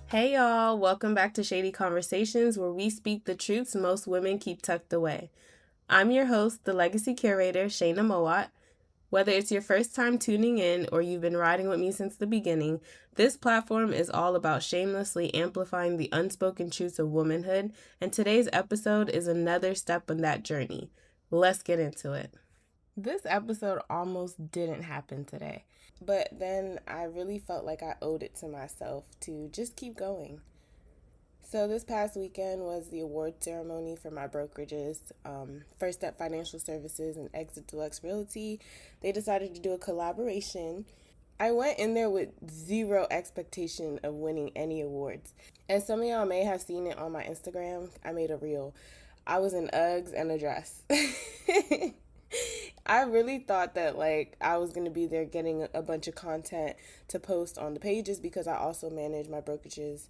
Hey y'all, welcome back to Shady Conversations, where we speak the truths most women keep tucked away. I'm your host, the legacy curator, Shayna Mowat. Whether it's your first time tuning in or you've been riding with me since the beginning, this platform is all about shamelessly amplifying the unspoken truths of womanhood, and today's episode is another step on that journey. Let's get into it. This episode almost didn't happen today, but then I really felt like I owed it to myself to just keep going. So this past weekend was the award ceremony for my brokerages, First Step Financial Services and Exit Deluxe Realty. They decided to do a collaboration. I went in there with zero expectation of winning any awards. And some of y'all may have seen it on my Instagram. I made a reel. I was in Uggs and a dress. I really thought that I was going to be there getting a bunch of content to post on the pages because I also manage my brokerages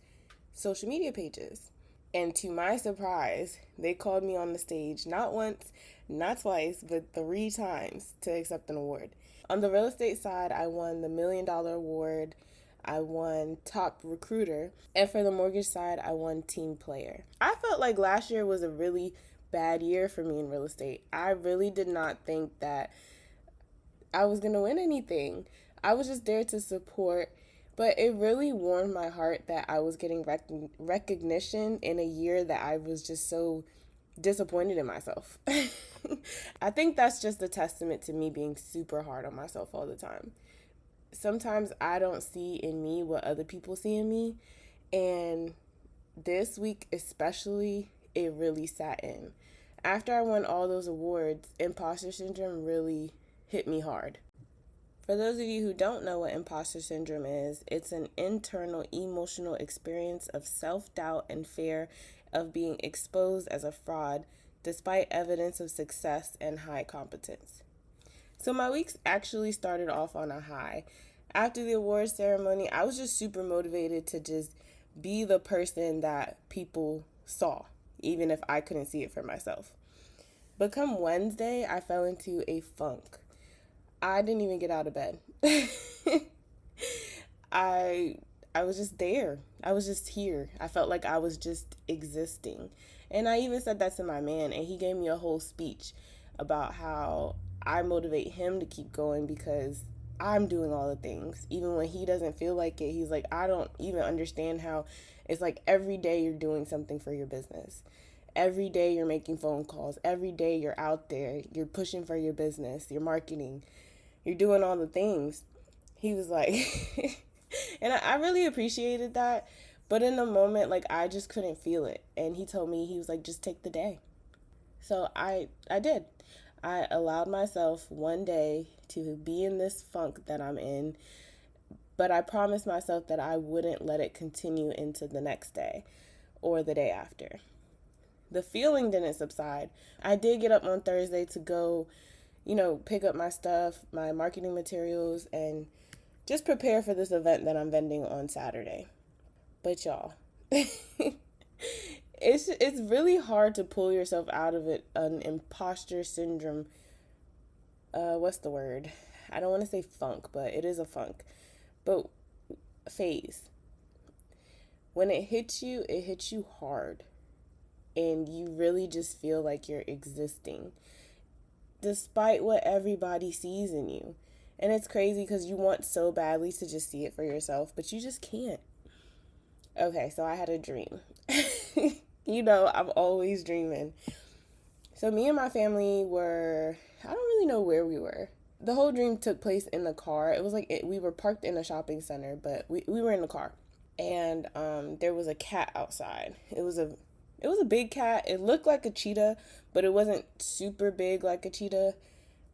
social media pages. And to my surprise, they called me on the stage not once, not twice, but 3 times to accept an award. On the real estate side, I won the $1 million award. I won top recruiter. And for the mortgage side, I won team player. I felt like last year was a really bad year for me in real estate. I really did not think that I was going to win anything. I was just there to support. But it really warmed my heart that I was getting recognition in a year that I was just so disappointed in myself. I think that's just a testament to me being super hard on myself all the time. Sometimes I don't see in me what other people see in me. And this week especially, it really sat in. After I won all those awards, imposter syndrome really hit me hard. For those of you who don't know what imposter syndrome is, it's an internal emotional experience of self-doubt and fear of being exposed as a fraud despite evidence of success and high competence. So my weeks actually started off on a high. After the awards ceremony, I was just super motivated to just be the person that people saw, even if I couldn't see it for myself. But come Wednesday, I fell into a funk. I didn't even get out of bed. I I was just there. I was just here. I felt like I was just existing. And I even said that to my man, and he gave me a whole speech about how I motivate him to keep going because I'm doing all the things. Even when he doesn't feel like it, he's like, I don't even understand how it's like every day you're doing something for your business. Every day you're making phone calls. Every day you're out there. You're pushing for your business. You're marketing. You're doing all the things. He was like, and I really appreciated that. But in the moment, I just couldn't feel it. And he told me, he was like, just take the day. So I did. I allowed myself one day to be in this funk that I'm in, but I promised myself that I wouldn't let it continue into the next day or the day after. The feeling didn't subside. I did get up on Thursday to go, pick up my stuff, my marketing materials, and just prepare for this event that I'm vending on Saturday. But y'all, it's really hard to pull yourself out of it, an imposter syndrome. What's the word? I don't want to say funk, but it is a funk. But phase. When it hits you hard. And you really just feel like you're existing despite what everybody sees in you. And it's crazy because you want so badly to just see it for yourself, but you just can't. Okay, so I had a dream. I'm always dreaming. So me and my family I don't really know where we were. The whole dream took place in the car. It was we were parked in a shopping center, but we were in the car. And there was a cat outside. It was a big cat. It looked like a cheetah, but it wasn't super big like a cheetah,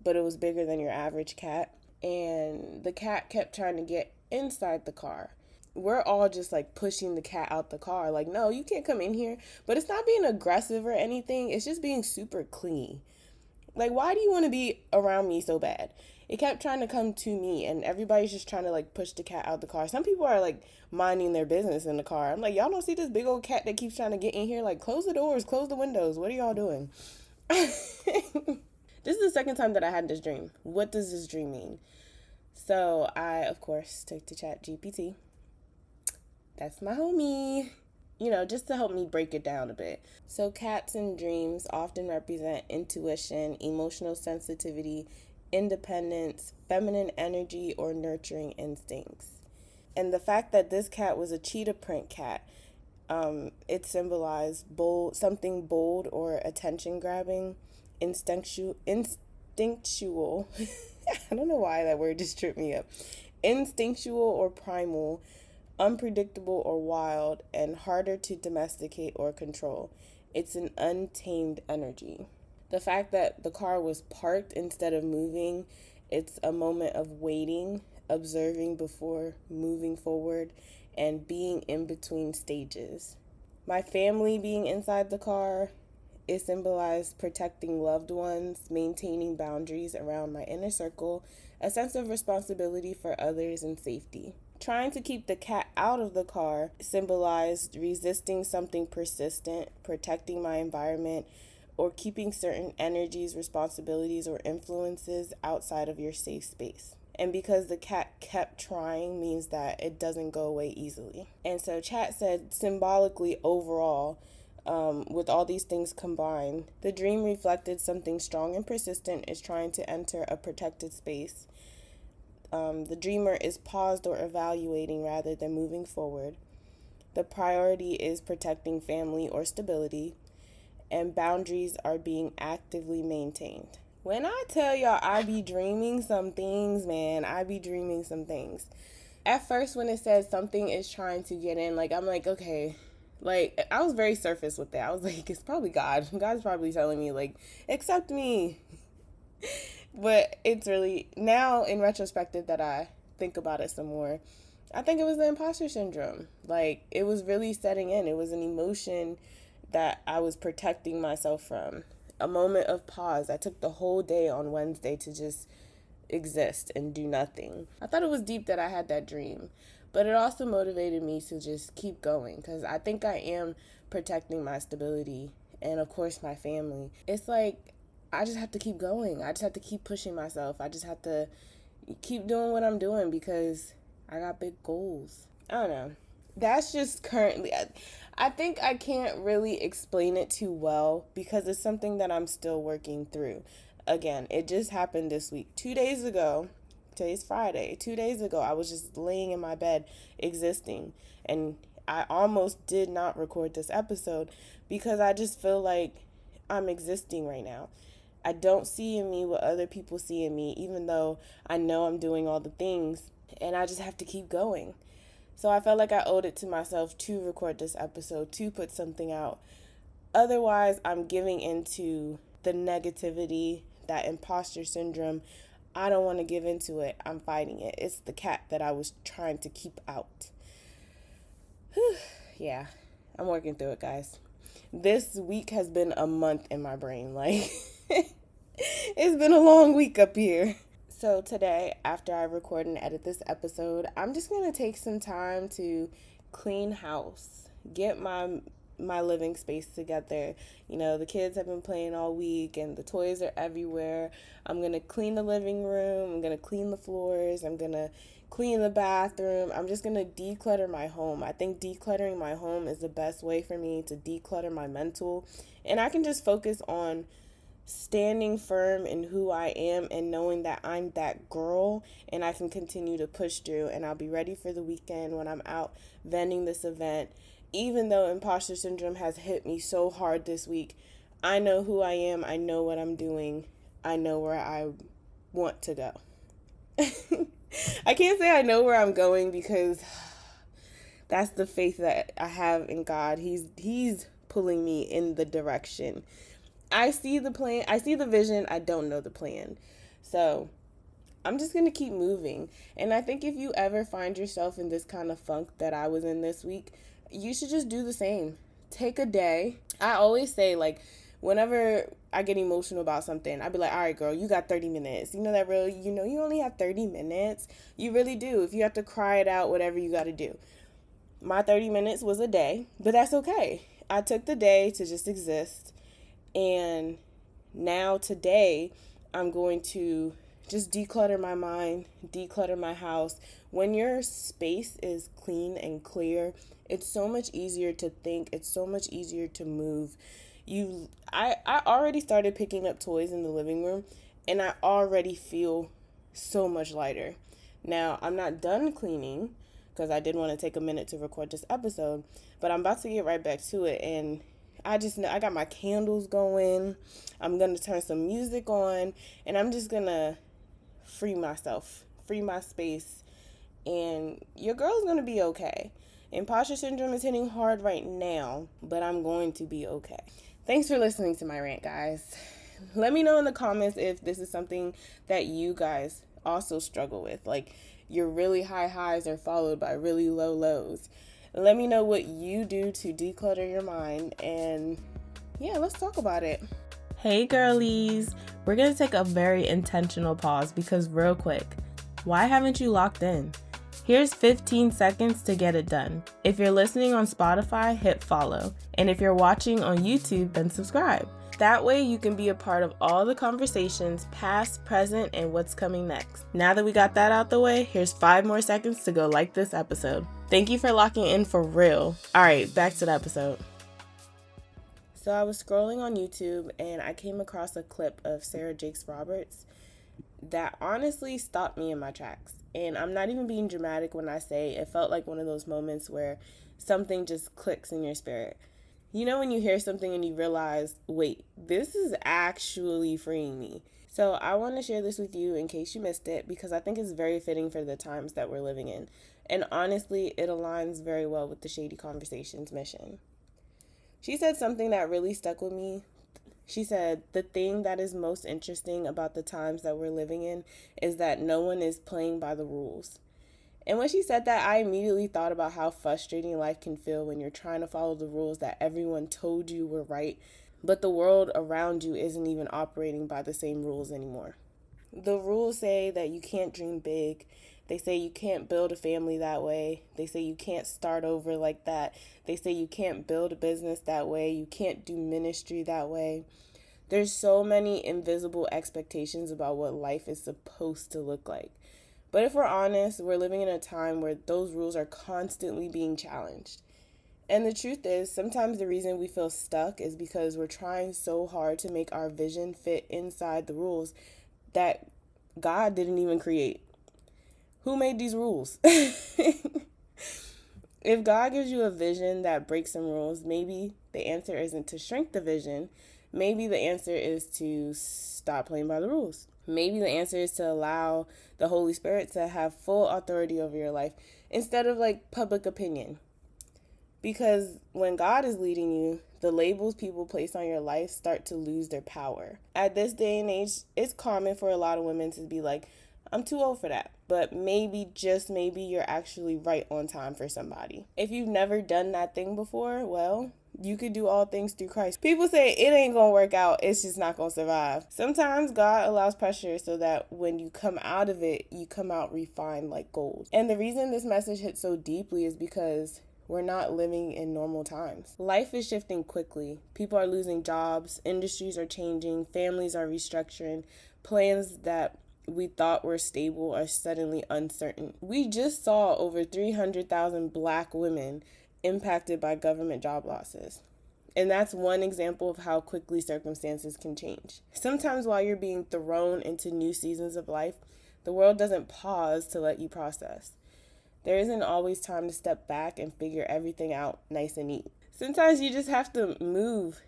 but it was bigger than your average cat. And the cat kept trying to get inside the car. We're all just pushing the cat out the car. Like, no, you can't come in here. But it's not being aggressive or anything. It's just being super clingy. Like, why do you want to be around me so bad? It kept trying to come to me, and everybody's just trying to push the cat out the car. Some people are minding their business in the car. I'm like, y'all don't see this big old cat that keeps trying to get in here? Close the doors, close the windows. What are y'all doing? This is the second time that I had this dream. What does this dream mean? So I, of course, took to Chat GPT. That's my homie. Just to help me break it down a bit. So cats in dreams often represent intuition, emotional sensitivity, independence, feminine energy, or nurturing instincts. And the fact that this cat was a cheetah print cat, it symbolized something bold or attention grabbing, instinctual. I don't know why that word just tripped me up. Instinctual or primal, unpredictable or wild, and harder to domesticate or control. It's an untamed energy. The fact that the car was parked instead of moving, it's a moment of waiting, observing before moving forward, and being in between stages. My family being inside the car, it symbolized protecting loved ones, maintaining boundaries around my inner circle, a sense of responsibility for others, and safety. Trying to keep the cat out of the car symbolized resisting something persistent, protecting my environment, or keeping certain energies, responsibilities, or influences outside of your safe space. And because the cat kept trying means that it doesn't go away easily. And so chat said symbolically overall, with all these things combined, the dream reflected something strong and persistent is trying to enter a protected space. The dreamer is paused or evaluating rather than moving forward. The priority is protecting family or stability, and boundaries are being actively maintained. When I tell y'all I be dreaming some things, man, I be dreaming some things. At first, when it says something is trying to get in, I'm like, okay. I was very surface with that. I was like, it's probably God. God's probably telling me, accept me. But it's really, now in retrospective that I think about it some more, I think it was the imposter syndrome. It was really setting in. It was an emotion that I was protecting myself from. A moment of pause. I took the whole day on Wednesday to just exist and do nothing. I thought it was deep that I had that dream, but it also motivated me to just keep going because I think I am protecting my stability and, of course, my family. It's I just have to keep going. I just have to keep pushing myself. I just have to keep doing what I'm doing because I got big goals. I don't know. That's just currently, I think I can't really explain it too well because it's something that I'm still working through. Again, it just happened this week. 2 days ago, today's Friday, 2 days ago, I was just laying in my bed existing. And I almost did not record this episode because I just feel like I'm existing right now. I don't see in me what other people see in me, even though I know I'm doing all the things, and I just have to keep going. So I felt like I owed it to myself to record this episode, to put something out. Otherwise, I'm giving into the negativity, that imposter syndrome. I don't want to give into it. I'm fighting it. It's the cat that I was trying to keep out. Whew. Yeah, I'm working through it, guys. This week has been a month in my brain. It's been a long week up here. So today, after I record and edit this episode, I'm just going to take some time to clean house, get my living space together. The kids have been playing all week and the toys are everywhere. I'm going to clean the living room. I'm going to clean the floors. I'm going to clean the bathroom. I'm just going to declutter my home. I think decluttering my home is the best way for me to declutter my mental. And I can just focus on standing firm in who I am and knowing that I'm that girl and I can continue to push through, and I'll be ready for the weekend when I'm out vending this event. Even though imposter syndrome has hit me so hard this week, I know who I am. I know what I'm doing. I know where I want to go. I can't say I know where I'm going because that's the faith that I have in God. He's pulling me in the direction. I see the plan. I see the vision. I don't know the plan. So I'm just going to keep moving. And I think if you ever find yourself in this kind of funk that I was in this week, you should just do the same. Take a day. I always say, whenever I get emotional about something, I'd be like, all right, girl, you got 30 minutes. You know that real, you only have 30 minutes. You really do. If you have to cry it out, whatever you got to do. My 30 minutes was a day, but that's okay. I took the day to just exist. And now today, I'm going to just declutter my mind, declutter my house, When your space is clean and clear, it's so much easier to think, it's so much easier to move. I already started picking up toys in the living room, and I already feel so much lighter. Now, I'm not done cleaning because I did want to take a minute to record this episode, but I'm about to get right back to it. And I just know I got my candles going. I'm going to turn some music on, and I'm just going to free myself, free my space, and your girl's going to be okay. Imposter syndrome is hitting hard right now, but I'm going to be okay. Thanks for listening to my rant, guys. Let me know in the comments if this is something that you guys also struggle with. Like, your really high highs are followed by really low lows. Let me know what you do to declutter your mind, and yeah, let's talk about it. Hey girlies, we're going to take a very intentional pause because real quick, why haven't you locked in? Here's 15 seconds to get it done. If you're listening on Spotify, hit follow. And if you're watching on YouTube, then subscribe. That way you can be a part of all the conversations, past, present, and what's coming next. Now that we got that out the way, here's 5 more seconds to go like this episode. Thank you for locking in for real. All right, back to the episode. So I was scrolling on YouTube and I came across a clip of Sarah Jakes Roberts that honestly stopped me in my tracks. And I'm not even being dramatic when I say it felt like one of those moments where something just clicks in your spirit. You know when you hear something and you realize, wait, this is actually freeing me. So I want to share this with you in case you missed it, because I think it's very fitting for the times that we're living in. And honestly, it aligns very well with the Shady Conversations mission. She said something that really stuck with me. She said, the thing that is most interesting about the times that we're living in is that no one is playing by the rules. And when she said that, I immediately thought about how frustrating life can feel when you're trying to follow the rules that everyone told you were right, but the world around you isn't even operating by the same rules anymore. The rules say that you can't dream big. They say you can't build a family that way. They say you can't start over like that. They say you can't build a business that way. You can't do ministry that way. There's so many invisible expectations about what life is supposed to look like. But if we're honest, we're living in a time where those rules are constantly being challenged. And the truth is, sometimes the reason we feel stuck is because we're trying so hard to make our vision fit inside the rules that God didn't even create. Who made these rules? If God gives you a vision that breaks some rules, maybe the answer isn't to shrink the vision. Maybe the answer is to stop playing by the rules. Maybe the answer is to allow the Holy Spirit to have full authority over your life instead of like public opinion. Because when God is leading you, the labels people place on your life start to lose their power. At this day and age, it's common for a lot of women to be like, I'm too old for that. But maybe, just maybe, you're actually right on time for somebody. If you've never done that thing before, well, you could do all things through Christ. People say it ain't gonna work out, it's just not gonna survive. Sometimes God allows pressure so that when you come out of it, you come out refined like gold. And the reason this message hits so deeply is because we're not living in normal times. Life is shifting quickly. People are losing jobs, industries are changing, families are restructuring, plans that we thought were stable are suddenly uncertain. We just saw over 300,000 Black women impacted by government job losses. And that's one example of how quickly circumstances can change. Sometimes while you're being thrown into new seasons of life, the world doesn't pause to let you process. There isn't always time to step back and figure everything out nice and neat. Sometimes you just have to move.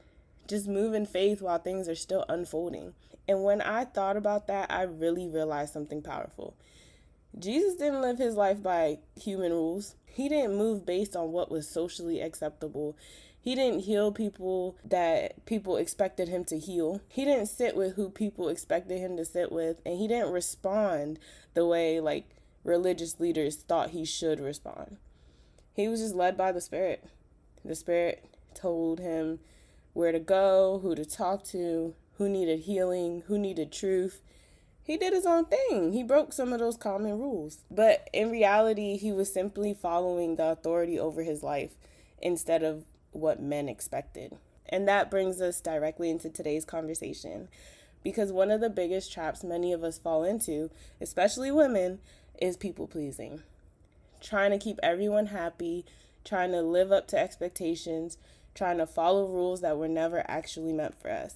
Just move in faith while things are still unfolding. And when I thought about that, I really realized something powerful. Jesus didn't live his life by human rules. He didn't move based on what was socially acceptable. He didn't heal people that people expected him to heal. He didn't sit with who people expected him to sit with. And he didn't respond the way like religious leaders thought he should respond. He was just led by the Spirit. The Spirit told him where to go, who to talk to, who needed healing, who needed truth. He did his own thing. He broke some of those common rules. But in reality, he was simply following the authority over his life instead of what men expected. And that brings us directly into today's conversation. Because one of the biggest traps many of us fall into, especially women, is people pleasing. trying to keep everyone happy, trying to live up to expectations, trying to follow rules that were never actually meant for us.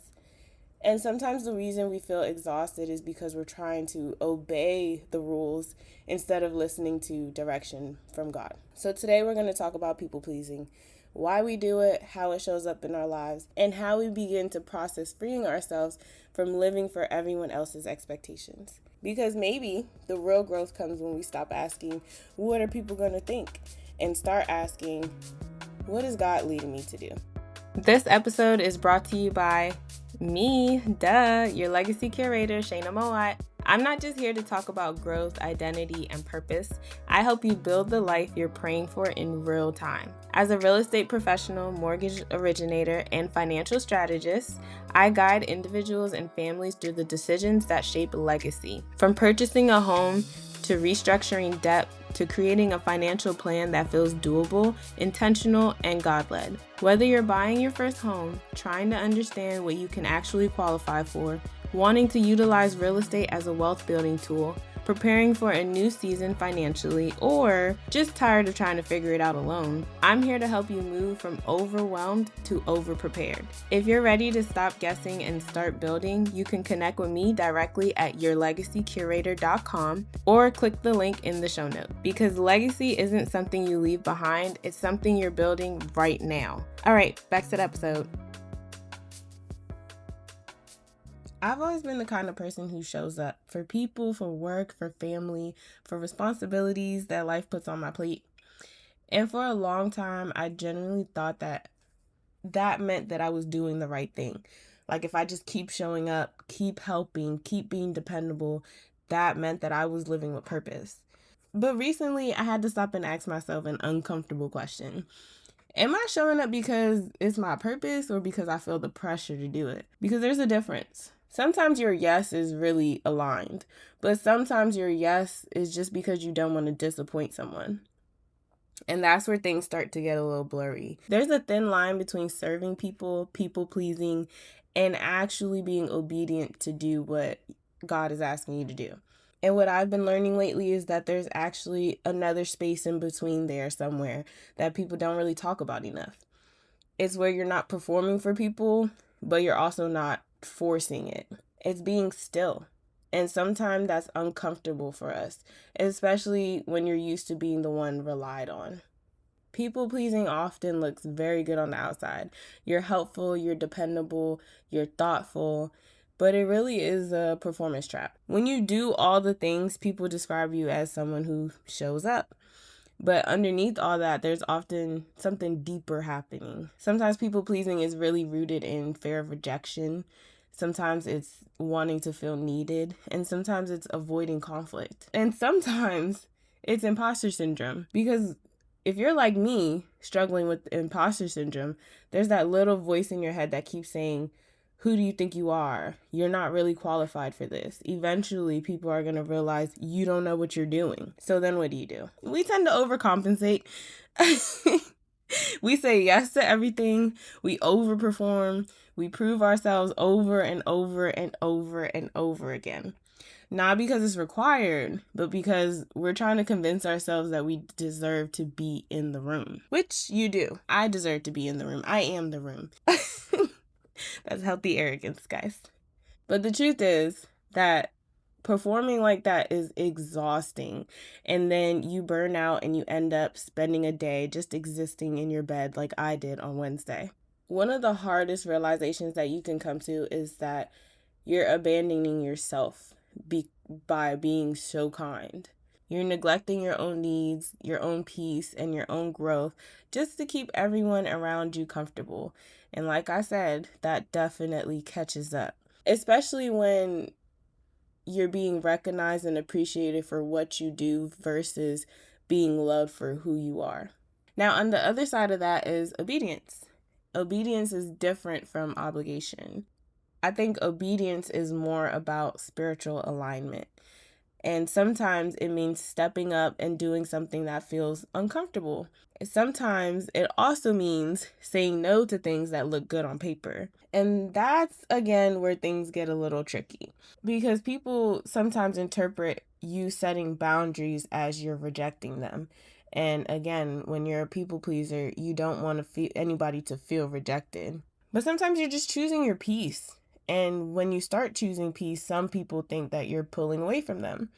And sometimes the reason we feel exhausted is because we're trying to obey the rules instead of listening to direction from God. So today we're going to talk about people pleasing, why we do it, how it shows up in our lives, and how we begin to process freeing ourselves from living for everyone else's expectations. Because maybe the real growth comes when we stop asking, what are people going to think? And start asking, what is God leading me to do? This episode is brought to you by me, your legacy curator, Shayna Moat. I'm not just here to talk about growth, identity, and purpose. I help you build the life you're praying for in real time. As a real estate professional, mortgage originator, and financial strategist, I guide individuals and families through the decisions that shape legacy. From purchasing a home to restructuring debt, to creating a financial plan that feels doable, intentional, and God-led. Whether you're buying your first home, trying to understand what you can actually qualify for, wanting to utilize real estate as a wealth building tool, preparing for a new season financially, or just tired of trying to figure it out alone, I'm here to help you move from overwhelmed to over-prepared. If you're ready to stop guessing and start building, you can connect with me directly at yourlegacycurator.com or click the link in the show notes. Because legacy isn't something you leave behind, it's something you're building right now. All right, back to the episode. I've always been the kind of person who shows up for people, for work, for family, for responsibilities that life puts on my plate. And for a long time, I genuinely thought that meant that I was doing the right thing. Like if I just keep showing up, keep helping, keep being dependable, that meant that I was living with purpose. But recently, I had to stop and ask myself an uncomfortable question. Am I showing up because it's my purpose or because I feel the pressure to do it? Because there's a difference. Sometimes your yes is really aligned, but sometimes your yes is just because you don't want to disappoint someone. And that's where things start to get a little blurry. There's a thin line between serving people, people pleasing, and actually being obedient to do what God is asking you to do. And what I've been learning lately is that there's actually another space in between there somewhere that people don't really talk about enough. It's where you're not performing for people, but you're also not forcing it. It's being still. And sometimes that's uncomfortable for us, especially when you're used to being the one relied on. People pleasing often looks very good on the outside. You're helpful, you're dependable, you're thoughtful, but it really is a performance trap. When you do all the things, people describe you as someone who shows up. But underneath all that, there's often something deeper happening. Sometimes people pleasing is really rooted in fear of rejection. Sometimes it's wanting to feel needed. And sometimes it's avoiding conflict. And sometimes it's imposter syndrome. Because if you're like me, struggling with imposter syndrome, there's that little voice in your head that keeps saying, who do you think you are? You're not really qualified for this. Eventually, people are going to realize you don't know what you're doing. So then what do? We tend to overcompensate. We say yes to everything. We overperform. We prove ourselves over and over and over and over again. Not because it's required, but because we're trying to convince ourselves that we deserve to be in the room. Which you do. I deserve to be in the room. I am the room. That's healthy arrogance, guys. But the truth is that performing like that is exhausting. And then you burn out and you end up spending a day just existing in your bed like I did on Wednesday. One of the hardest realizations that you can come to is that you're abandoning yourself by being so kind. You're neglecting your own needs, your own peace, and your own growth just to keep everyone around you comfortable. And like I said, that definitely catches up, especially when you're being recognized and appreciated for what you do versus being loved for who you are. Now, on the other side of that is obedience. Obedience is different from obligation. I think obedience is more about spiritual alignment. And sometimes it means stepping up and doing something that feels uncomfortable. Sometimes it also means saying no to things that look good on paper. And that's, again, where things get a little tricky. Because people sometimes interpret you setting boundaries as you're rejecting them. And again, when you're a people pleaser, you don't want to feel anybody to feel rejected. But sometimes you're just choosing your peace. And when you start choosing peace, some people think that you're pulling away from them.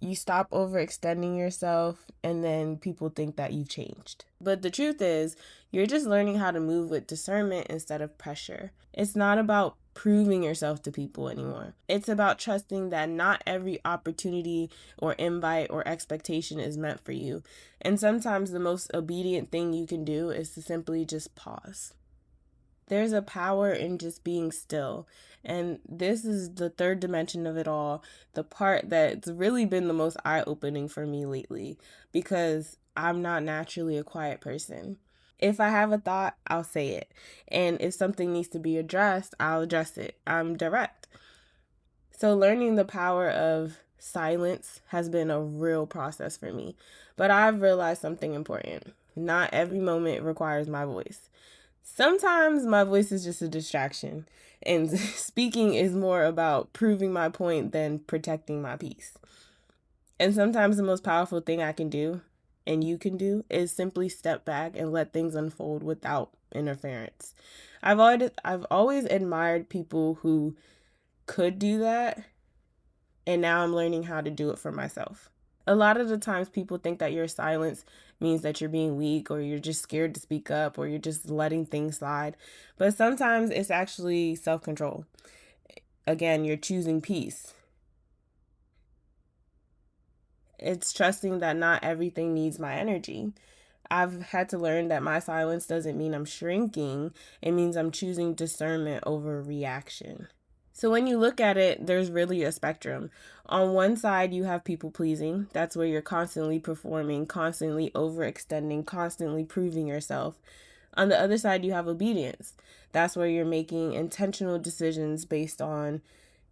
You stop overextending yourself, and then people think that you've changed. But the truth is, you're just learning how to move with discernment instead of pressure. It's not about proving yourself to people anymore. It's about trusting that not every opportunity or invite or expectation is meant for you. And sometimes the most obedient thing you can do is to simply just pause. There's a power in just being still. And this is the third dimension of it all, the part that's really been the most eye-opening for me lately, because I'm not naturally a quiet person. If I have a thought, I'll say it. And if something needs to be addressed, I'll address it. I'm direct. So learning the power of silence has been a real process for me. But I've realized something important. Not every moment requires my voice. Sometimes my voice is just a distraction, and speaking is more about proving my point than protecting my peace. And sometimes the most powerful thing I can do, and you can do, is simply step back and let things unfold without interference. I've always admired people who could do that, and now I'm learning how to do it for myself. A lot of the times people think that your silence means that you're being weak, or you're just scared to speak up, or you're just letting things slide. But sometimes it's actually self-control. Again, you're choosing peace. It's trusting that not everything needs my energy. I've had to learn that my silence doesn't mean I'm shrinking. It means I'm choosing discernment over reaction. So when you look at it, there's really a spectrum. On one side, you have people pleasing. That's where you're constantly performing, constantly overextending, constantly proving yourself. On the other side, you have obedience. That's where you're making intentional decisions based on,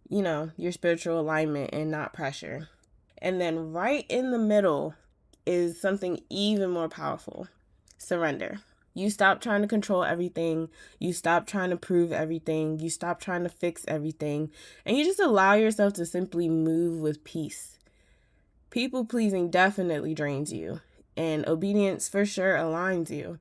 your spiritual alignment and not pressure. And then right in the middle is something even more powerful: surrender. You stop trying to control everything. You stop trying to prove everything. You stop trying to fix everything. And you just allow yourself to simply move with peace. People pleasing definitely drains you, and obedience for sure aligns you.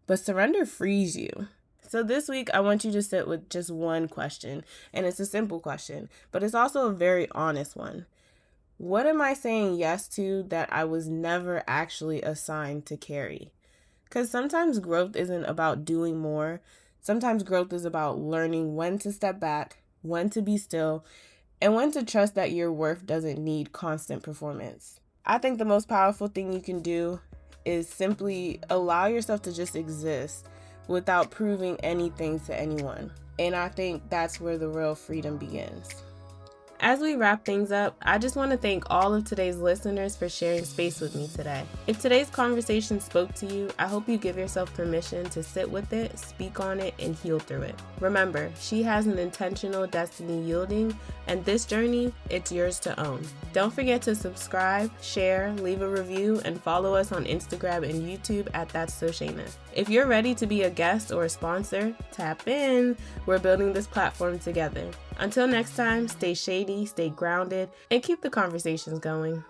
But surrender frees you. So this week, I want you to sit with just one question. And it's a simple question, but it's also a very honest one. What am I saying yes to that I was never actually assigned to carry? Because sometimes growth isn't about doing more. Sometimes growth is about learning when to step back, when to be still, and when to trust that your worth doesn't need constant performance. I think the most powerful thing you can do is simply allow yourself to just exist without proving anything to anyone. And I think that's where the real freedom begins. As we wrap things up, I just want to thank all of today's listeners for sharing space with me today. If today's conversation spoke to you, I hope you give yourself permission to sit with it, speak on it, and heal through it. Remember, she has an intentional destiny yielding, and this journey, it's yours to own. Don't forget to subscribe, share, leave a review, and follow us on Instagram and YouTube at That's So Shayna. If you're ready to be a guest or a sponsor, tap in. We're building this platform together. Until next time, stay shady, stay grounded, and keep the conversations going.